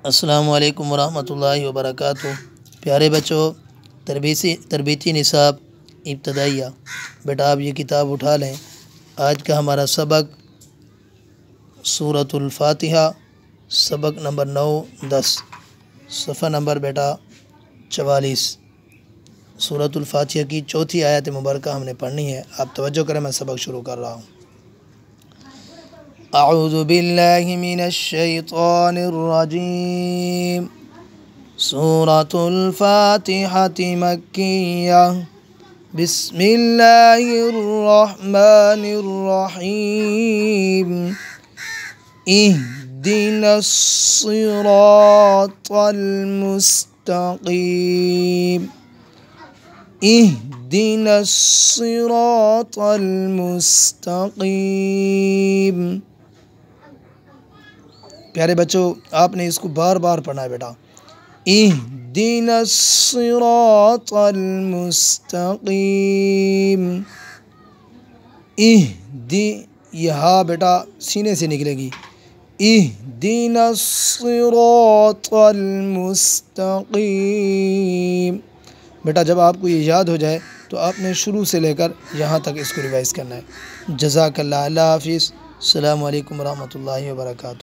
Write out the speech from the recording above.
السلام علیکم ورحمۃ اللہ وبرکاتہ۔ پیارے بچوں، تربیتی نصاب ابتدائیہ، بیٹا آپ یہ کتاب اٹھا لیں۔ آج کا ہمارا سبق سورۃ الفاتحہ، سبق نمبر 9-10، صفحہ نمبر بیٹا 44۔ سورۃ الفاتحہ کی چوتھی آیت مبارکہ ہم نے پڑھنی ہے۔ آپ توجہ کریں، میں سبق شروع کر رہا ہوں۔ اعوذ باللہ من الشیطان الرجیم۔ سورۃ الفاتحہ مکیہ۔ بسم اللہ الرحمن الرحیم۔ اہدنا الصراط المستقیم۔ اہدنا الصراط المستقیم۔ پیارے بچوں، آپ نے اس کو بار بار پڑھنا ہے بیٹا۔ اہدنا الصراط المستقیم۔ یہ ہا بیٹا سینے سے نکلے گی۔ اہدنا الصراط المستقیم۔ بیٹا جب آپ کو یہ یاد ہو جائے تو آپ نے شروع سے لے کر یہاں تک اس کو ریوائز کرنا ہے۔ جزاک اللہ، اللہ حافظ، السلام علیکم ورحمۃ اللہ وبرکاتہ۔